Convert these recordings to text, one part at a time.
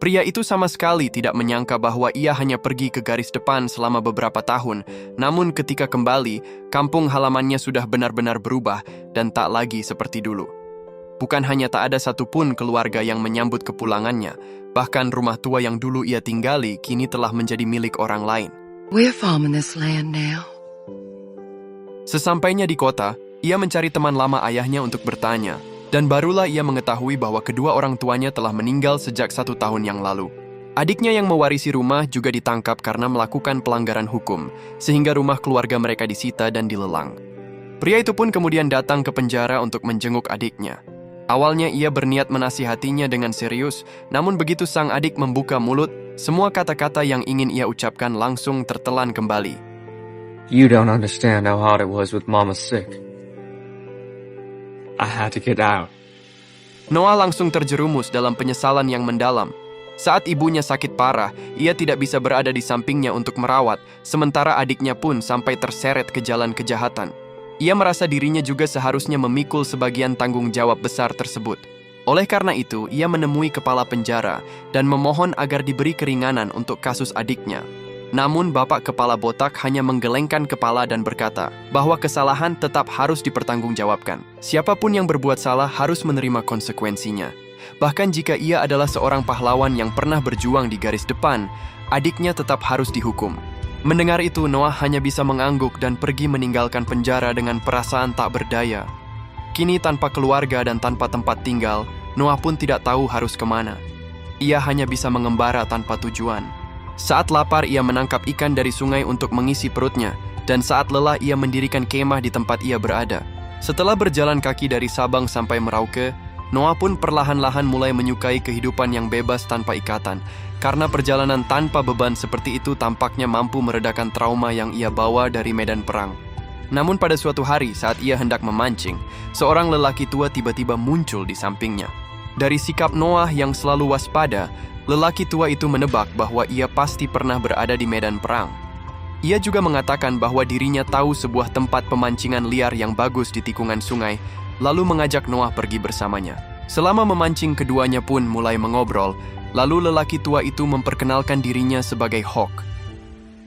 Pria itu sama sekali tidak menyangka bahwa ia hanya pergi ke garis depan selama beberapa tahun, namun ketika kembali, kampung halamannya sudah benar-benar berubah dan tak lagi seperti dulu. Bukan hanya tak ada satupun keluarga yang menyambut kepulangannya, bahkan rumah tua yang dulu ia tinggali kini telah menjadi milik orang lain. We're farming this land now. Sesampainya di kota, ia mencari teman lama ayahnya untuk bertanya, dan barulah ia mengetahui bahwa kedua orang tuanya telah meninggal sejak 1 tahun yang lalu. Adiknya yang mewarisi rumah juga ditangkap karena melakukan pelanggaran hukum, sehingga rumah keluarga mereka disita dan dilelang. Pria itu pun kemudian datang ke penjara untuk menjenguk adiknya. Awalnya ia berniat menasihatinya dengan serius, namun begitu sang adik membuka mulut, semua kata-kata yang ingin ia ucapkan langsung tertelan kembali. You don't understand how hard it was with Mama sick. I had to get out. Noah langsung terjerumus dalam penyesalan yang mendalam. Saat ibunya sakit parah, ia tidak bisa berada di sampingnya untuk merawat, sementara adiknya pun sampai terseret ke jalan kejahatan. Ia merasa dirinya juga seharusnya memikul sebagian tanggung jawab besar tersebut. Oleh karena itu, ia menemui kepala penjara dan memohon agar diberi keringanan untuk kasus adiknya. Namun bapak kepala botak hanya menggelengkan kepala dan berkata bahwa kesalahan tetap harus dipertanggungjawabkan. Siapapun yang berbuat salah harus menerima konsekuensinya. Bahkan jika ia adalah seorang pahlawan yang pernah berjuang di garis depan, adiknya tetap harus dihukum. Mendengar itu, Noah hanya bisa mengangguk dan pergi meninggalkan penjara dengan perasaan tak berdaya. Kini tanpa keluarga dan tanpa tempat tinggal, Noah pun tidak tahu harus kemana. Ia hanya bisa mengembara tanpa tujuan. Saat lapar, ia menangkap ikan dari sungai untuk mengisi perutnya, dan saat lelah ia mendirikan kemah di tempat ia berada. Setelah berjalan kaki dari Sabang sampai Merauke, Noah pun perlahan-lahan mulai menyukai kehidupan yang bebas tanpa ikatan, karena perjalanan tanpa beban seperti itu tampaknya mampu meredakan trauma yang ia bawa dari medan perang. Namun pada suatu hari saat ia hendak memancing, seorang lelaki tua tiba-tiba muncul di sampingnya. Dari sikap Noah yang selalu waspada, lelaki tua itu menebak bahwa ia pasti pernah berada di medan perang. Ia juga mengatakan bahwa dirinya tahu sebuah tempat pemancingan liar yang bagus di tikungan sungai, lalu mengajak Noah pergi bersamanya. Selama memancing, keduanya pun mulai mengobrol, lalu lelaki tua itu memperkenalkan dirinya sebagai Hawk.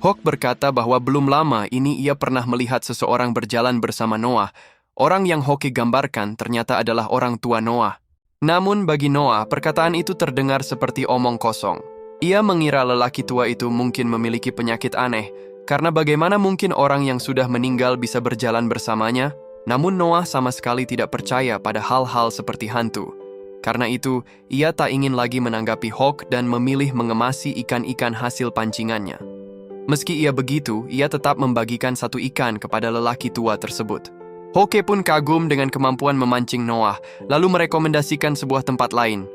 Hawk berkata bahwa belum lama ini ia pernah melihat seseorang berjalan bersama Noah. Orang yang Hawk gambarkan ternyata adalah orang tua Noah. Namun bagi Noah, perkataan itu terdengar seperti omong kosong. Ia mengira lelaki tua itu mungkin memiliki penyakit aneh, karena bagaimana mungkin orang yang sudah meninggal bisa berjalan bersamanya? Namun Noah sama sekali tidak percaya pada hal-hal seperti hantu. Karena itu, ia tak ingin lagi menanggapi Hawk dan memilih mengemasi ikan-ikan hasil pancingannya. Meski ia begitu, ia tetap membagikan satu ikan kepada lelaki tua tersebut. Hoke pun kagum dengan kemampuan memancing Noah, lalu merekomendasikan sebuah tempat lain.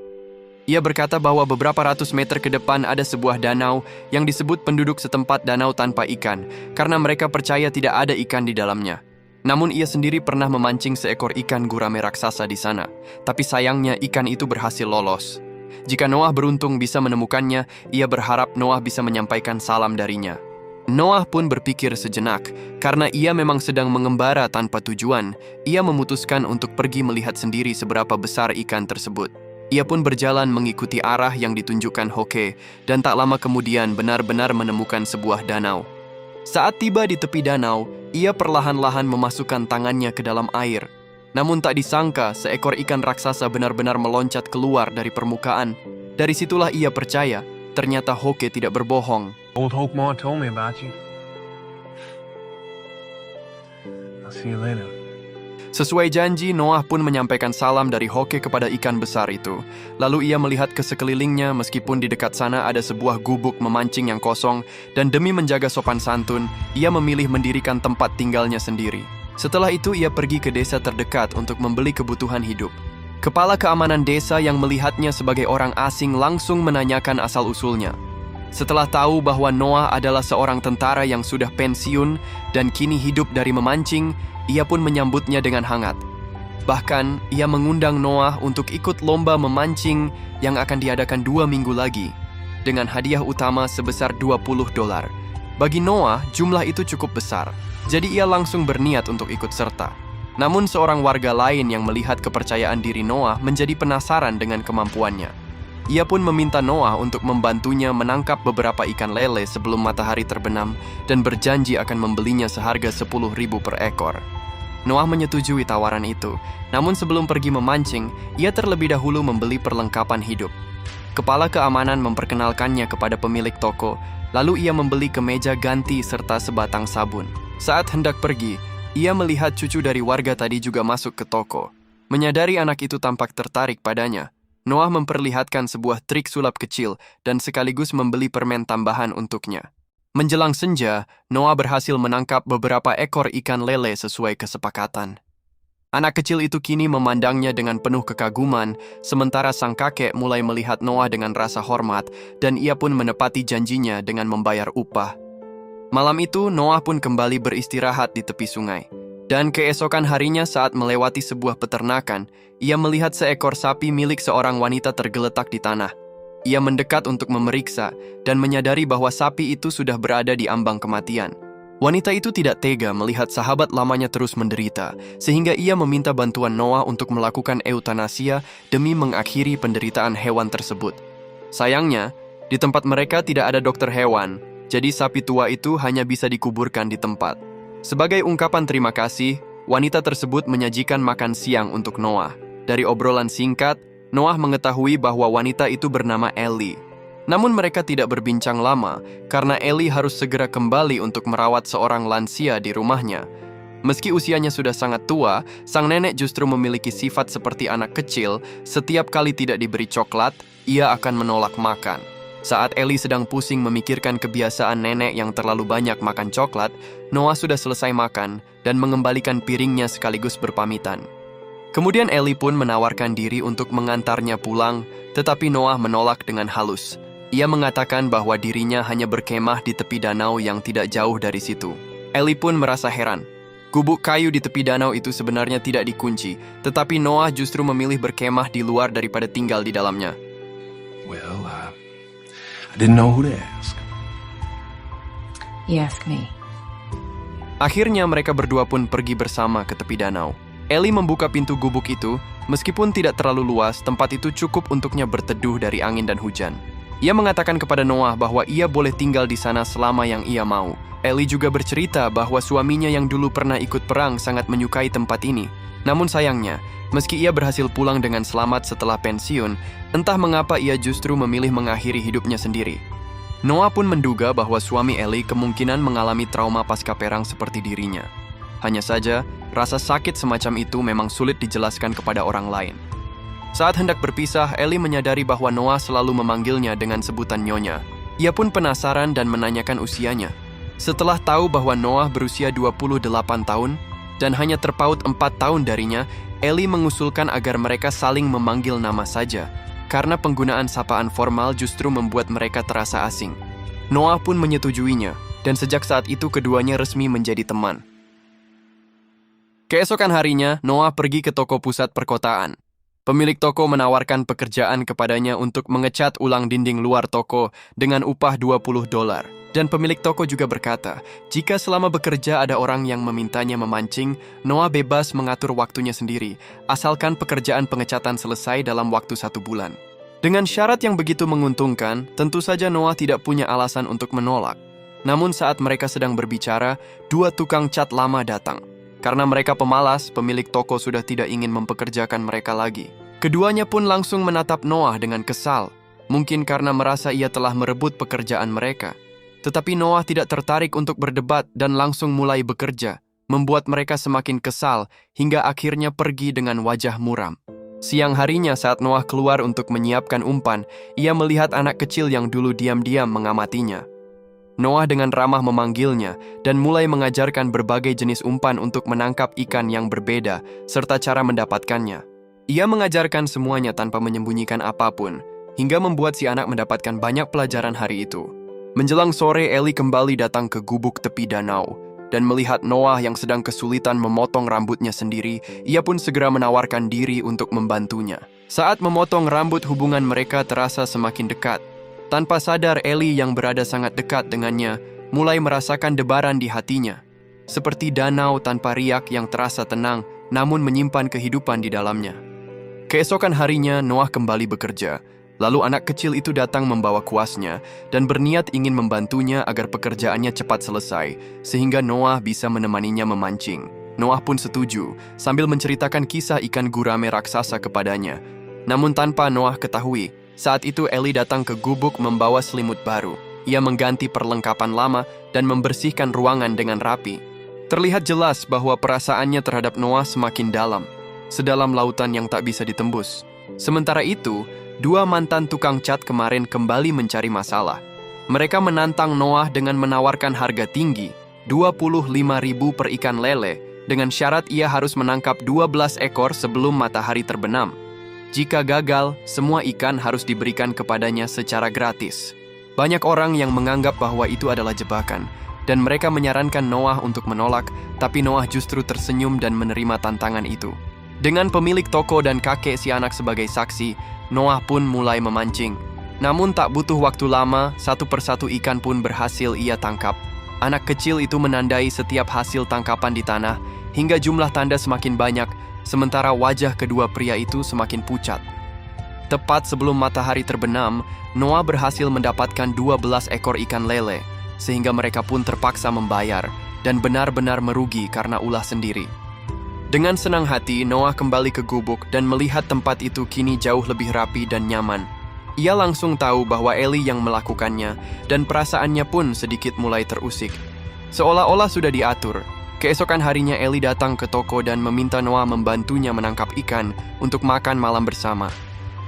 Ia berkata bahwa beberapa ratus meter ke depan ada sebuah danau yang disebut penduduk setempat danau tanpa ikan, karena mereka percaya tidak ada ikan di dalamnya. Namun ia sendiri pernah memancing seekor ikan gurame raksasa di sana, tapi sayangnya ikan itu berhasil lolos. Jika Noah beruntung bisa menemukannya, ia berharap Noah bisa menyampaikan salam darinya. Noah pun berpikir sejenak, karena ia memang sedang mengembara tanpa tujuan, ia memutuskan untuk pergi melihat sendiri seberapa besar ikan tersebut. Ia pun berjalan mengikuti arah yang ditunjukkan Hoke, dan tak lama kemudian benar-benar menemukan sebuah danau. Saat tiba di tepi danau, ia perlahan-lahan memasukkan tangannya ke dalam air. Namun tak disangka, seekor ikan raksasa benar-benar meloncat keluar dari permukaan. Dari situlah ia percaya, ternyata Hoke tidak berbohong. Old Hawkmon told me about you. I'll see you later. Sesuai janji, Noah pun menyampaikan salam dari Hoke kepada ikan besar itu. Lalu ia melihat ke sekelilingnya meskipun di dekat sana ada sebuah gubuk memancing yang kosong, dan demi menjaga sopan santun, ia memilih mendirikan tempat tinggalnya sendiri. Setelah itu ia pergi ke desa terdekat untuk membeli kebutuhan hidup. Kepala keamanan desa yang melihatnya sebagai orang asing langsung menanyakan asal-usulnya. Setelah tahu bahwa Noah adalah seorang tentara yang sudah pensiun dan kini hidup dari memancing, ia pun menyambutnya dengan hangat. Bahkan, ia mengundang Noah untuk ikut lomba memancing yang akan diadakan 2 minggu lagi, dengan hadiah utama sebesar $20. Bagi Noah, jumlah itu cukup besar, jadi ia langsung berniat untuk ikut serta. Namun seorang warga lain yang melihat kepercayaan diri Noah menjadi penasaran dengan kemampuannya. Ia pun meminta Noah untuk membantunya menangkap beberapa ikan lele sebelum matahari terbenam dan berjanji akan membelinya seharga 10.000 per ekor. Noah menyetujui tawaran itu, namun sebelum pergi memancing, ia terlebih dahulu membeli perlengkapan hidup. Kepala keamanan memperkenalkannya kepada pemilik toko, lalu ia membeli kemeja ganti serta sebatang sabun. Saat hendak pergi, ia melihat cucu dari warga tadi juga masuk ke toko. Menyadari anak itu tampak tertarik padanya, Noah memperlihatkan sebuah trik sulap kecil dan sekaligus membeli permen tambahan untuknya. Menjelang senja, Noah berhasil menangkap beberapa ekor ikan lele sesuai kesepakatan. Anak kecil itu kini memandangnya dengan penuh kekaguman, sementara sang kakek mulai melihat Noah dengan rasa hormat dan ia pun menepati janjinya dengan membayar upah. Malam itu, Noah pun kembali beristirahat di tepi sungai. Dan keesokan harinya saat melewati sebuah peternakan, ia melihat seekor sapi milik seorang wanita tergeletak di tanah. Ia mendekat untuk memeriksa dan menyadari bahwa sapi itu sudah berada di ambang kematian. Wanita itu tidak tega melihat sahabat lamanya terus menderita, sehingga ia meminta bantuan Noah untuk melakukan eutanasia demi mengakhiri penderitaan hewan tersebut. Sayangnya, di tempat mereka tidak ada dokter hewan, jadi sapi tua itu hanya bisa dikuburkan di tempat. Sebagai ungkapan terima kasih, wanita tersebut menyajikan makan siang untuk Noah. Dari obrolan singkat, Noah mengetahui bahwa wanita itu bernama Ellie. Namun mereka tidak berbincang lama karena Ellie harus segera kembali untuk merawat seorang lansia di rumahnya. Meski usianya sudah sangat tua, sang nenek justru memiliki sifat seperti anak kecil. Setiap kali tidak diberi coklat, ia akan menolak makan. Saat Ellie sedang pusing memikirkan kebiasaan nenek yang terlalu banyak makan coklat, Noah sudah selesai makan dan mengembalikan piringnya sekaligus berpamitan. Kemudian Ellie pun menawarkan diri untuk mengantarnya pulang, tetapi Noah menolak dengan halus. Ia mengatakan bahwa dirinya hanya berkemah di tepi danau yang tidak jauh dari situ. Ellie pun merasa heran. Gubuk kayu di tepi danau itu sebenarnya tidak dikunci, tetapi Noah justru memilih berkemah di luar daripada tinggal di dalamnya. Well, I didn't know who to ask. You ask me. Akhirnya mereka berdua pun pergi bersama ke tepi danau. Ellie membuka pintu gubuk itu, meskipun tidak terlalu luas, tempat itu cukup untuknya berteduh dari angin dan hujan. Ia mengatakan kepada Noah bahwa ia boleh tinggal di sana selama yang ia mau. Ellie juga bercerita bahwa suaminya yang dulu pernah ikut perang sangat menyukai tempat ini. Namun sayangnya, meski ia berhasil pulang dengan selamat setelah pensiun, entah mengapa ia justru memilih mengakhiri hidupnya sendiri. Noah pun menduga bahwa suami Ellie kemungkinan mengalami trauma pasca perang seperti dirinya. Hanya saja, rasa sakit semacam itu memang sulit dijelaskan kepada orang lain. Saat hendak berpisah, Ellie menyadari bahwa Noah selalu memanggilnya dengan sebutan Nyonya. Ia pun penasaran dan menanyakan usianya. Setelah tahu bahwa Noah berusia 28 tahun dan hanya terpaut 4 tahun darinya, Ellie mengusulkan agar mereka saling memanggil nama saja, karena penggunaan sapaan formal justru membuat mereka terasa asing. Noah pun menyetujuinya, dan sejak saat itu keduanya resmi menjadi teman. Keesokan harinya, Noah pergi ke toko pusat perkotaan. Pemilik toko menawarkan pekerjaan kepadanya untuk mengecat ulang dinding luar toko dengan upah $20. Dan pemilik toko juga berkata, jika selama bekerja ada orang yang memintanya memancing, Noah bebas mengatur waktunya sendiri, asalkan pekerjaan pengecatan selesai dalam waktu 1 bulan. Dengan syarat yang begitu menguntungkan, tentu saja Noah tidak punya alasan untuk menolak. Namun saat mereka sedang berbicara, 2 tukang cat lama datang. Karena mereka pemalas, pemilik toko sudah tidak ingin mempekerjakan mereka lagi. Keduanya pun langsung menatap Noah dengan kesal, mungkin karena merasa ia telah merebut pekerjaan mereka. Tetapi Noah tidak tertarik untuk berdebat dan langsung mulai bekerja, membuat mereka semakin kesal hingga akhirnya pergi dengan wajah muram. Siang harinya saat Noah keluar untuk menyiapkan umpan, ia melihat anak kecil yang dulu diam-diam mengamatinya. Noah dengan ramah memanggilnya dan mulai mengajarkan berbagai jenis umpan untuk menangkap ikan yang berbeda serta cara mendapatkannya. Ia mengajarkan semuanya tanpa menyembunyikan apapun, hingga membuat si anak mendapatkan banyak pelajaran hari itu. Menjelang sore, Ellie kembali datang ke gubuk tepi danau, dan melihat Noah yang sedang kesulitan memotong rambutnya sendiri, ia pun segera menawarkan diri untuk membantunya. Saat memotong rambut, hubungan mereka terasa semakin dekat. Tanpa sadar, Ellie yang berada sangat dekat dengannya, mulai merasakan debaran di hatinya. Seperti danau tanpa riak yang terasa tenang, namun menyimpan kehidupan di dalamnya. Keesokan harinya, Noah kembali bekerja. Lalu anak kecil itu datang membawa kuasnya dan berniat ingin membantunya agar pekerjaannya cepat selesai, sehingga Noah bisa menemaninya memancing. Noah pun setuju, sambil menceritakan kisah ikan gurame raksasa kepadanya. Namun tanpa Noah ketahui, saat itu Ellie datang ke gubuk membawa selimut baru. Ia mengganti perlengkapan lama dan membersihkan ruangan dengan rapi. Terlihat jelas bahwa perasaannya terhadap Noah semakin dalam, sedalam lautan yang tak bisa ditembus. Sementara itu, dua mantan tukang cat kemarin kembali mencari masalah. Mereka menantang Noah dengan menawarkan harga tinggi, 25.000 per ikan lele, dengan syarat ia harus menangkap 12 ekor sebelum matahari terbenam. Jika gagal, semua ikan harus diberikan kepadanya secara gratis. Banyak orang yang menganggap bahwa itu adalah jebakan, dan mereka menyarankan Noah untuk menolak, tapi Noah justru tersenyum dan menerima tantangan itu. Dengan pemilik toko dan kakek si anak sebagai saksi, Noah pun mulai memancing. Namun tak butuh waktu lama, satu persatu ikan pun berhasil ia tangkap. Anak kecil itu menandai setiap hasil tangkapan di tanah, hingga jumlah tanda semakin banyak, sementara wajah kedua pria itu semakin pucat. Tepat sebelum matahari terbenam, Noah berhasil mendapatkan 12 ekor ikan lele, sehingga mereka pun terpaksa membayar, dan benar-benar merugi karena ulah sendiri. Dengan senang hati, Noah kembali ke gubuk dan melihat tempat itu kini jauh lebih rapi dan nyaman. Ia langsung tahu bahwa Ellie yang melakukannya, dan perasaannya pun sedikit mulai terusik. Seolah-olah sudah diatur. Keesokan harinya Ellie datang ke toko dan meminta Noah membantunya menangkap ikan untuk makan malam bersama.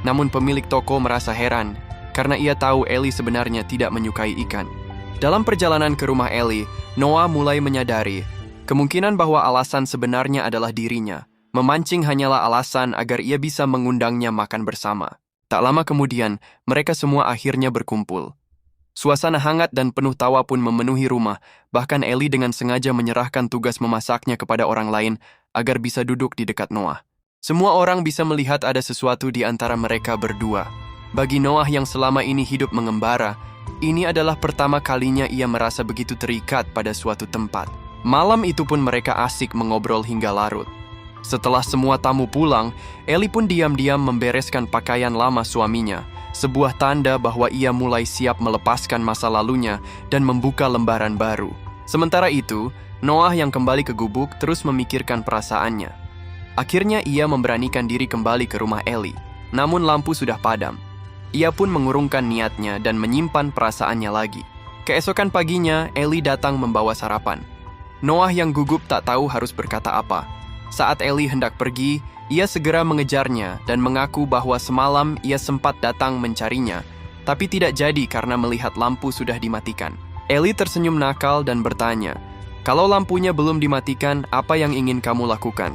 Namun pemilik toko merasa heran, karena ia tahu Ellie sebenarnya tidak menyukai ikan. Dalam perjalanan ke rumah Ellie, Noah mulai menyadari kemungkinan bahwa alasan sebenarnya adalah dirinya. Memancing hanyalah alasan agar ia bisa mengundangnya makan bersama. Tak lama kemudian, mereka semua akhirnya berkumpul. Suasana hangat dan penuh tawa pun memenuhi rumah, bahkan Ellie dengan sengaja menyerahkan tugas memasaknya kepada orang lain agar bisa duduk di dekat Noah. Semua orang bisa melihat ada sesuatu di antara mereka berdua. Bagi Noah yang selama ini hidup mengembara, ini adalah pertama kalinya ia merasa begitu terikat pada suatu tempat. Malam itu pun mereka asik mengobrol hingga larut. Setelah semua tamu pulang, Ellie pun diam-diam membereskan pakaian lama suaminya, sebuah tanda bahwa ia mulai siap melepaskan masa lalunya dan membuka lembaran baru. Sementara itu, Noah yang kembali ke gubuk terus memikirkan perasaannya. Akhirnya ia memberanikan diri kembali ke rumah Ellie, namun lampu sudah padam. Ia pun mengurungkan niatnya dan menyimpan perasaannya lagi. Keesokan paginya, Ellie datang membawa sarapan. Noah yang gugup tak tahu harus berkata apa. Saat Ellie hendak pergi, ia segera mengejarnya dan mengaku bahwa semalam ia sempat datang mencarinya, tapi tidak jadi karena melihat lampu sudah dimatikan. Ellie tersenyum nakal dan bertanya, "Kalau lampunya belum dimatikan, apa yang ingin kamu lakukan?"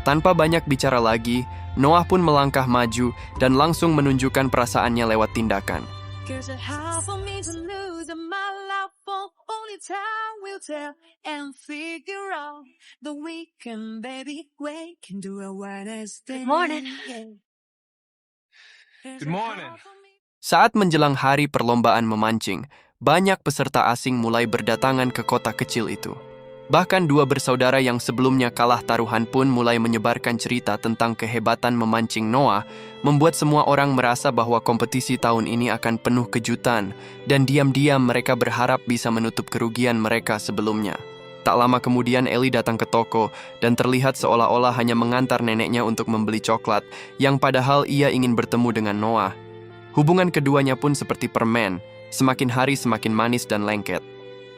Tanpa banyak bicara lagi, Noah pun melangkah maju dan langsung menunjukkan perasaannya lewat tindakan. There's a half of me to lose and my love for only time will tell and figure out the weekend, baby. We can do a wildest thing. Good morning. Good morning. Saat menjelang hari perlombaan memancing, banyak peserta asing mulai berdatangan ke kota kecil itu. Bahkan dua bersaudara yang sebelumnya kalah taruhan pun mulai menyebarkan cerita tentang kehebatan memancing Noah, membuat semua orang merasa bahwa kompetisi tahun ini akan penuh kejutan, dan diam-diam mereka berharap bisa menutup kerugian mereka sebelumnya. Tak lama kemudian Ellie datang ke toko dan terlihat seolah-olah hanya mengantar neneknya untuk membeli coklat, yang padahal ia ingin bertemu dengan Noah. Hubungan keduanya pun seperti permen, semakin hari semakin manis dan lengket.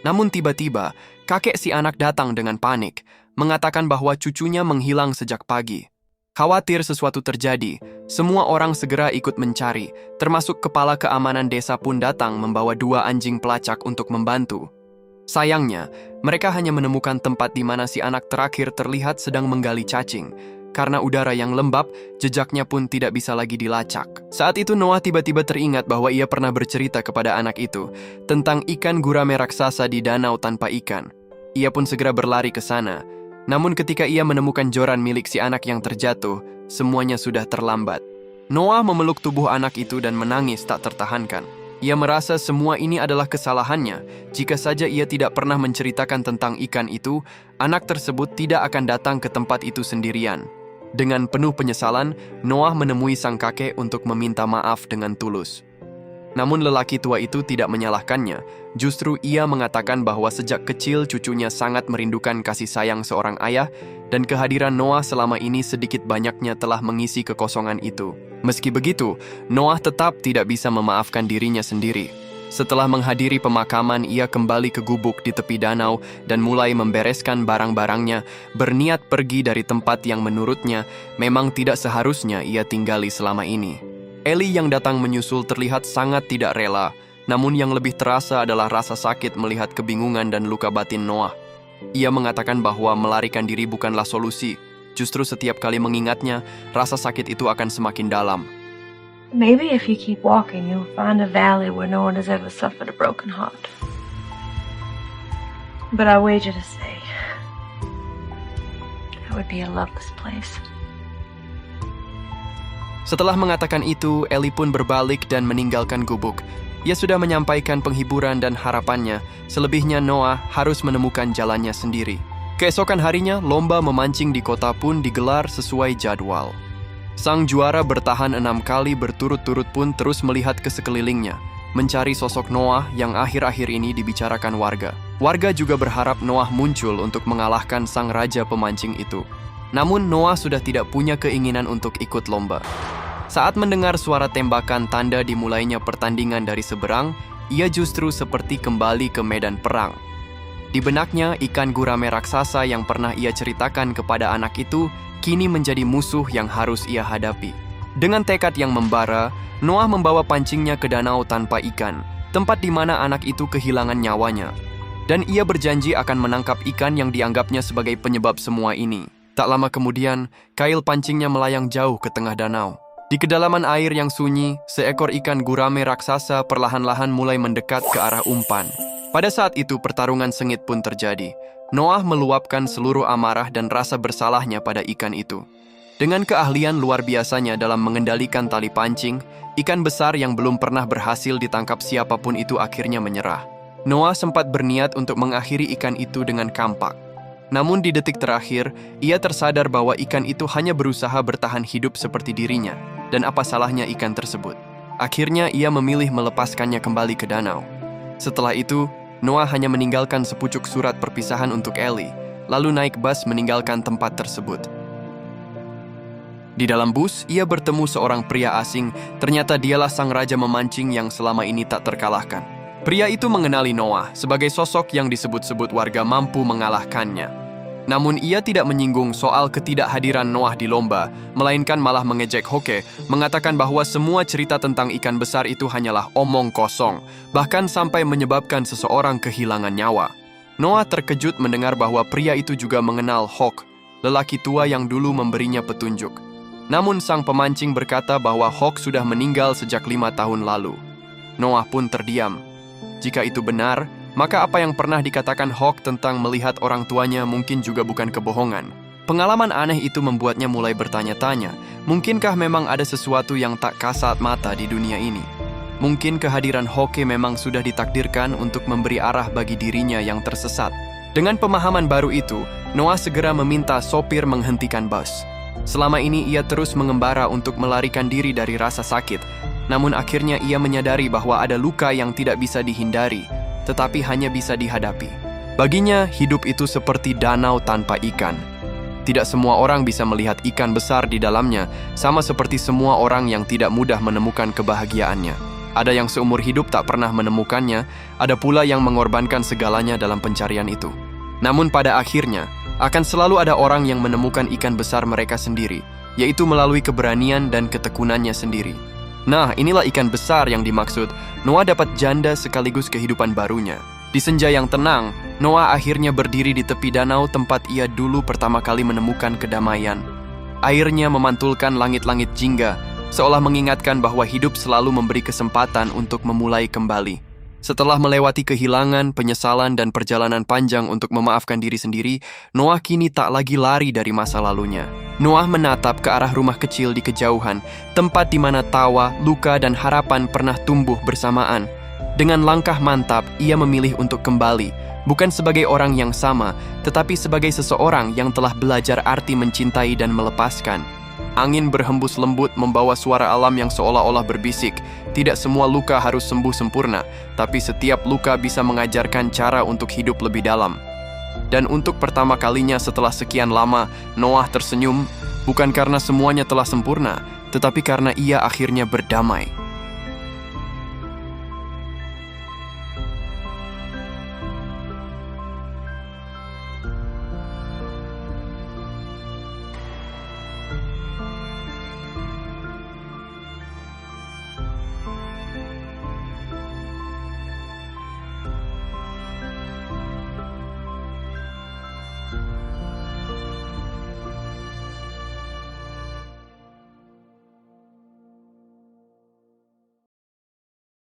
Namun tiba-tiba, kakek si anak datang dengan panik, mengatakan bahwa cucunya menghilang sejak pagi. Khawatir sesuatu terjadi, semua orang segera ikut mencari, termasuk kepala keamanan desa pun datang membawa 2 anjing pelacak untuk membantu. Sayangnya, mereka hanya menemukan tempat di mana si anak terakhir terlihat sedang menggali cacing. Karena udara yang lembab, jejaknya pun tidak bisa lagi dilacak. Saat itu Noah tiba-tiba teringat bahwa ia pernah bercerita kepada anak itu tentang ikan gurame raksasa di danau tanpa ikan. Ia pun segera berlari ke sana. Namun ketika ia menemukan joran milik si anak yang terjatuh, semuanya sudah terlambat. Noah memeluk tubuh anak itu dan menangis tak tertahankan. Ia merasa semua ini adalah kesalahannya. Jika saja ia tidak pernah menceritakan tentang ikan itu, anak tersebut tidak akan datang ke tempat itu sendirian. Dengan penuh penyesalan, Noah menemui sang kakek untuk meminta maaf dengan tulus. Namun lelaki tua itu tidak menyalahkannya. Justru ia mengatakan bahwa sejak kecil cucunya sangat merindukan kasih sayang seorang ayah, dan kehadiran Noah selama ini sedikit banyaknya telah mengisi kekosongan itu. Meski begitu, Noah tetap tidak bisa memaafkan dirinya sendiri. Setelah menghadiri pemakaman, ia kembali ke gubuk di tepi danau dan mulai membereskan barang-barangnya, berniat pergi dari tempat yang menurutnya memang tidak seharusnya ia tinggali selama ini. Ellie yang datang menyusul terlihat sangat tidak rela, namun yang lebih terasa adalah rasa sakit melihat kebingungan dan luka batin Noah. Ia mengatakan bahwa melarikan diri bukanlah solusi, justru setiap kali mengingatnya, rasa sakit itu akan semakin dalam. Maybe if you keep walking, you'll find a valley where no one has ever suffered a broken heart. But I wager to say, that would be a loveless place. Setelah mengatakan itu, Ellie pun berbalik dan meninggalkan gubuk. Ia sudah menyampaikan penghiburan dan harapannya, selebihnya Noah harus menemukan jalannya sendiri. Keesokan harinya, lomba memancing di kota pun digelar sesuai jadwal. Sang juara bertahan 6 kali berturut-turut pun terus melihat ke sekelilingnya, mencari sosok Noah yang akhir-akhir ini dibicarakan warga. Warga juga berharap Noah muncul untuk mengalahkan sang raja pemancing itu. Namun Noah sudah tidak punya keinginan untuk ikut lomba. Saat mendengar suara tembakan tanda dimulainya pertandingan dari seberang, ia justru seperti kembali ke medan perang. Di benaknya, ikan gurame raksasa yang pernah ia ceritakan kepada anak itu kini menjadi musuh yang harus ia hadapi. Dengan tekad yang membara, Noah membawa pancingnya ke danau tanpa ikan, tempat di mana anak itu kehilangan nyawanya. Dan ia berjanji akan menangkap ikan yang dianggapnya sebagai penyebab semua ini. Tak lama kemudian, kail pancingnya melayang jauh ke tengah danau. Di kedalaman air yang sunyi, seekor ikan gurame raksasa perlahan-lahan mulai mendekat ke arah umpan. Pada saat itu pertarungan sengit pun terjadi. Noah meluapkan seluruh amarah dan rasa bersalahnya pada ikan itu. Dengan keahlian luar biasanya dalam mengendalikan tali pancing, ikan besar yang belum pernah berhasil ditangkap siapapun itu akhirnya menyerah. Noah sempat berniat untuk mengakhiri ikan itu dengan kampak. Namun di detik terakhir, ia tersadar bahwa ikan itu hanya berusaha bertahan hidup seperti dirinya, dan apa salahnya ikan tersebut. Akhirnya ia memilih melepaskannya kembali ke danau. Setelah itu, Noah hanya meninggalkan sepucuk surat perpisahan untuk Ellie, lalu naik bus meninggalkan tempat tersebut. Di dalam bus, ia bertemu seorang pria asing, ternyata dialah sang raja memancing yang selama ini tak terkalahkan. Pria itu mengenali Noah sebagai sosok yang disebut-sebut warga mampu mengalahkannya. Namun ia tidak menyinggung soal ketidakhadiran Noah di lomba, melainkan malah mengejek Hoke, mengatakan bahwa semua cerita tentang ikan besar itu hanyalah omong kosong, bahkan sampai menyebabkan seseorang kehilangan nyawa. Noah terkejut mendengar bahwa pria itu juga mengenal Hawk, lelaki tua yang dulu memberinya petunjuk. Namun sang pemancing berkata bahwa Hawk sudah meninggal sejak 5 tahun lalu. Noah pun terdiam. Jika itu benar, maka apa yang pernah dikatakan Hawk tentang melihat orang tuanya mungkin juga bukan kebohongan. Pengalaman aneh itu membuatnya mulai bertanya-tanya, mungkinkah memang ada sesuatu yang tak kasat mata di dunia ini? Mungkin kehadiran Hoke memang sudah ditakdirkan untuk memberi arah bagi dirinya yang tersesat. Dengan pemahaman baru itu, Noah segera meminta sopir menghentikan bus. Selama ini ia terus mengembara untuk melarikan diri dari rasa sakit, namun akhirnya ia menyadari bahwa ada luka yang tidak bisa dihindari, tetapi hanya bisa dihadapi. Baginya, hidup itu seperti danau tanpa ikan. Tidak semua orang bisa melihat ikan besar di dalamnya, sama seperti semua orang yang tidak mudah menemukan kebahagiaannya. Ada yang seumur hidup tak pernah menemukannya, ada pula yang mengorbankan segalanya dalam pencarian itu. Namun pada akhirnya, akan selalu ada orang yang menemukan ikan besar mereka sendiri, yaitu melalui keberanian dan ketekunannya sendiri. Nah, inilah ikan besar yang dimaksud. Noah dapat janda sekaligus kehidupan barunya. Di senja yang tenang, Noah akhirnya berdiri di tepi danau tempat ia dulu pertama kali menemukan kedamaian. Airnya memantulkan langit-langit jingga, seolah mengingatkan bahwa hidup selalu memberi kesempatan untuk memulai kembali. Setelah melewati kehilangan, penyesalan, dan perjalanan panjang untuk memaafkan diri sendiri, Noah kini tak lagi lari dari masa lalunya. Noah menatap ke arah rumah kecil di kejauhan, tempat di mana tawa, luka, dan harapan pernah tumbuh bersamaan. Dengan langkah mantap, ia memilih untuk kembali, Bukan sebagai orang yang sama, tetapi sebagai seseorang yang telah belajar arti mencintai dan melepaskan. Angin berhembus lembut membawa suara alam yang seolah-olah berbisik. Tidak semua luka harus sembuh sempurna, tapi setiap luka bisa mengajarkan cara untuk hidup lebih dalam. Dan untuk pertama kalinya setelah sekian lama, Noah tersenyum, bukan karena semuanya telah sempurna, tetapi karena ia akhirnya berdamai.